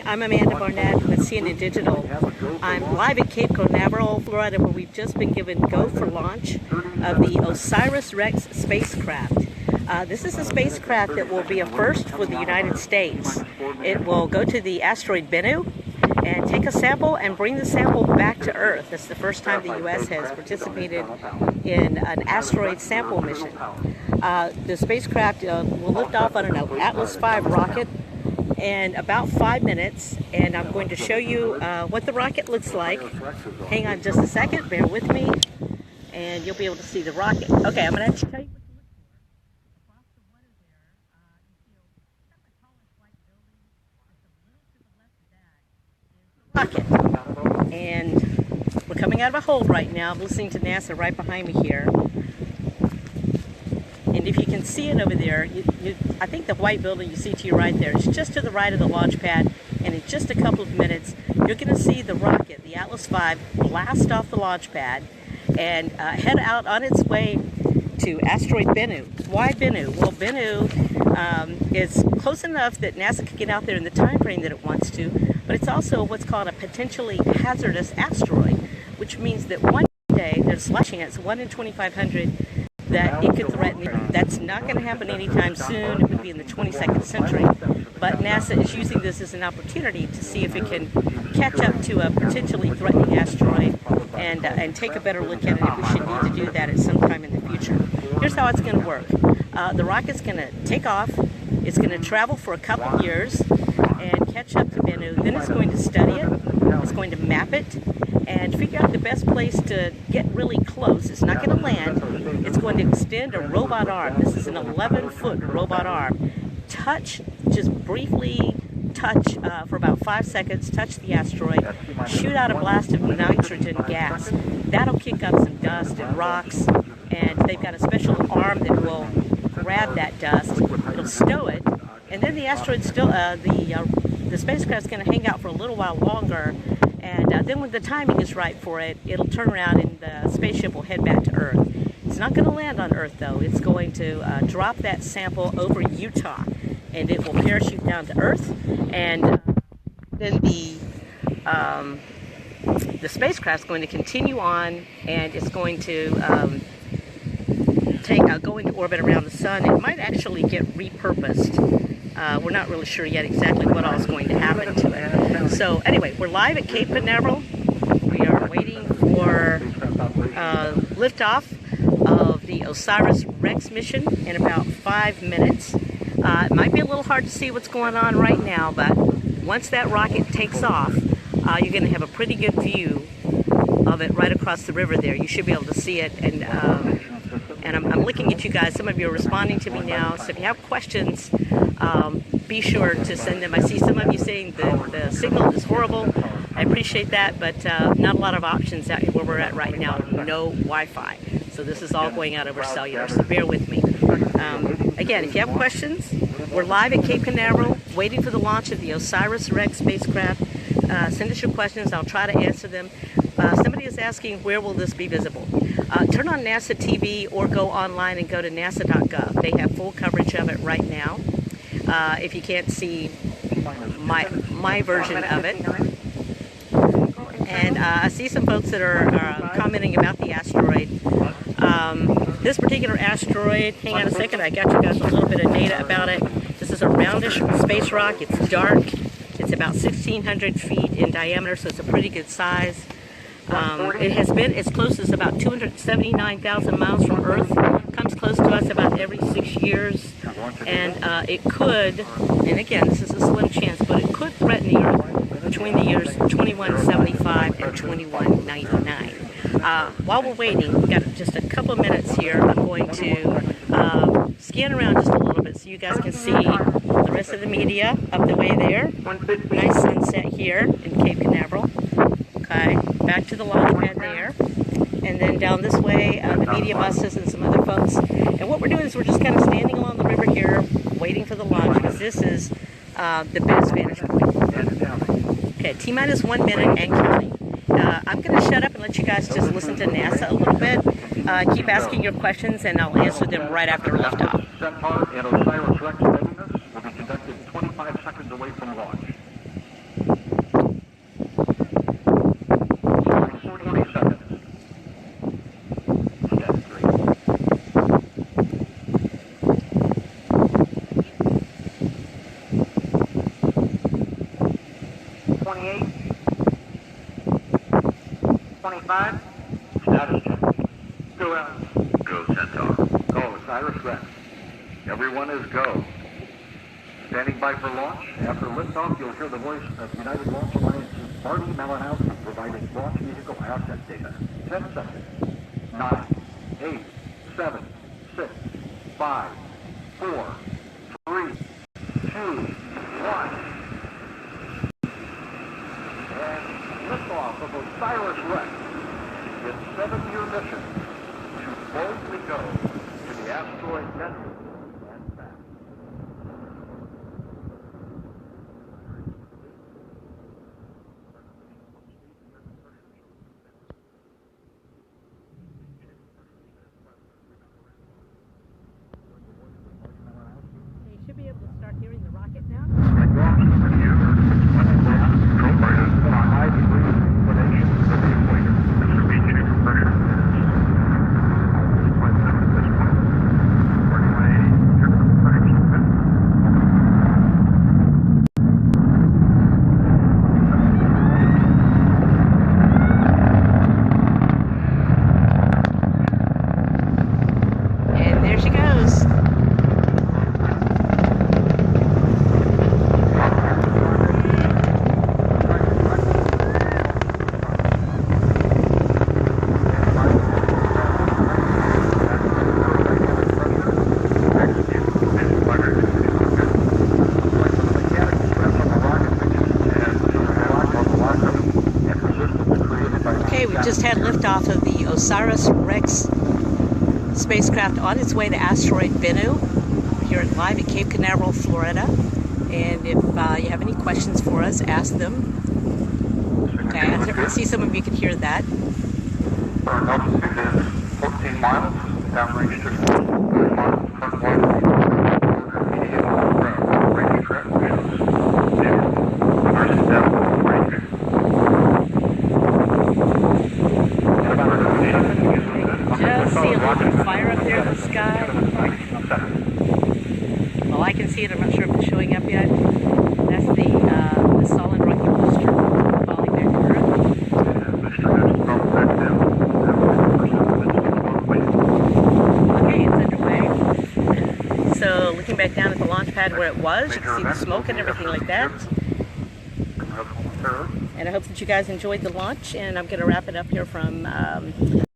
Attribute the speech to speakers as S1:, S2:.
S1: I'm Amanda Barnett with CNN Digital. I'm live at Cape Canaveral, Florida, where we've just been given go for launch of the OSIRIS-REx spacecraft. This is a spacecraft that will be a first for the United States. It will go to the asteroid Bennu and take a sample and bring the sample back to Earth. It's the first time the U.S. has participated in an asteroid sample mission. The spacecraft will lift off on an Atlas V rocket in about 5 minutes, and I'm going to show you what the rocket looks like. Hang on just a second, bear with me, and you'll be able to see the rocket. Okay, I'm going to tell you what to look for. Across the water there, you see the tallest white building. Just a little to the left of that is the rocket. And we're coming out of a hold right now. I'm listening to NASA right behind me here. And if you can see it over there, I think the white building you see to your right there is just to the right of the launch pad. And in just a couple of minutes, you're going to see the rocket, the Atlas V, blast off the launch pad and head out on its way to asteroid Bennu. Why Bennu? Well, Bennu is close enough that NASA can get out there in the time frame that it wants to, but it's also what's called a potentially hazardous asteroid, which means that one day there's a chance, 1 in 2,500, that it could threaten it. That's not going to happen anytime soon. It would be in the 22nd century. But NASA is using this as an opportunity to see if it can catch up to a potentially threatening asteroid and take a better look at it if we should need to do that at some time in the future. Here's how it's going to work. The rocket's going to take off. It's going to travel for a couple years and catch up to Bennu. Then it's going to study it. It's going to map it and figure out the best place to get really close. It's not going to land. It's going to extend a robot arm. This is an 11-foot robot arm. Just briefly touch for about 5 seconds, touch the asteroid, shoot out a blast of nitrogen gas. That'll kick up some dust and rocks, and they've got a special arm that will grab that dust. It'll stow it, and then the asteroid the spacecraft's going to hang out for a little while longer, and then when the timing is right for it, it'll turn around and the spaceship will head back to Earth. It's not going to land on Earth, though. It's going to drop that sample over Utah, and it will parachute down to Earth, and then the spacecraft's going to continue on, and it's going to go into orbit around the sun. It might actually get repurposed. We're not really sure yet exactly what all is going to happen to it. So anyway, we're live at Cape Canaveral. We are waiting for liftoff of the OSIRIS-REx mission in about 5 minutes. It might be a little hard to see what's going on right now, but once that rocket takes off, you're going to have a pretty good view of it right across the river there. You should be able to see it, and I'm looking at you guys. Some of you are responding to me now, so if you have questions, be sure to send them. I see some of you saying the signal is horrible. I appreciate that, but not a lot of options out where we're at right now. No Wi-Fi. So this is all going out over cellular, so bear with me. Again, if you have questions, we're live at Cape Canaveral, waiting for the launch of the OSIRIS-REx spacecraft. Send us your questions. I'll try to answer them. Somebody is asking, where will this be visible? Turn on NASA TV or go online and go to nasa.gov. They have full coverage of it right now. If you can't see my version of it. And I see some folks that are commenting about the asteroid. This particular asteroid, hang on a second, I got you guys a little bit of data about it. This is a roundish space rock. It's dark. It's about 1,600 feet in diameter, so it's a pretty good size. It has been as close as about 279,000 miles from Earth. Comes close to us about every 6 years. And it could, and again, this is a slim chance, but it could threaten the Earth between the years 2175 and 2199. While we're waiting, we've got just a couple minutes here. I'm going to scan around just a little bit so you guys can see the rest of the media up the way there. Nice sunset here in Cape Canaveral. Okay, back to the launch pad there. And then down this way, the media buses and some other folks. And what we're doing is we're just kind of standing along the river here, waiting for the launch, because this is the best vantage point. Okay, T-minus 1 minute and counting. I'm going to shut up and let you guys just listen to NASA a little bit. Keep asking your questions, and I'll answer them right after liftoff.
S2: Set part and OSIRIS-REx readiness will be conducted 25 seconds away from launch. 28, 25. Status check. Go out.
S3: Go, Centaur.
S2: Go, OSIRIS-REx. Everyone is go. Standing by for launch. After liftoff, you'll hear the voice of United Launch Alliance's Marty Malinowski providing launch vehicle asset data. 10 seconds. 9, 8, 7, 6, 5, 4, 3, 2, 1. And liftoff of OSIRIS-REx. Its 7-year mission to boldly go to the asteroid belt and back.
S1: You should be able to start hearing the rocket now. And there she goes. Okay, we just had liftoff of the OSIRIS-REx spacecraft on its way to asteroid Bennu. We're here live at Cape Canaveral, Florida. And if you have any questions for us, ask them. Okay, I see some of you can hear that.
S2: Current altitude is 14 miles, downrange to 9 miles, front wide, medium ground, range track shows, our step range.
S1: Just see a little bit of fire up there in the sky. Well, I can see it. I'm not sure if it's showing up yet. That's the solid rocky booster falling back to Earth. Okay, it's underway. So looking back down at the launch pad where it was, you can see the smoke and everything like that. And I hope that you guys enjoyed the launch, and I'm going to wrap it up here from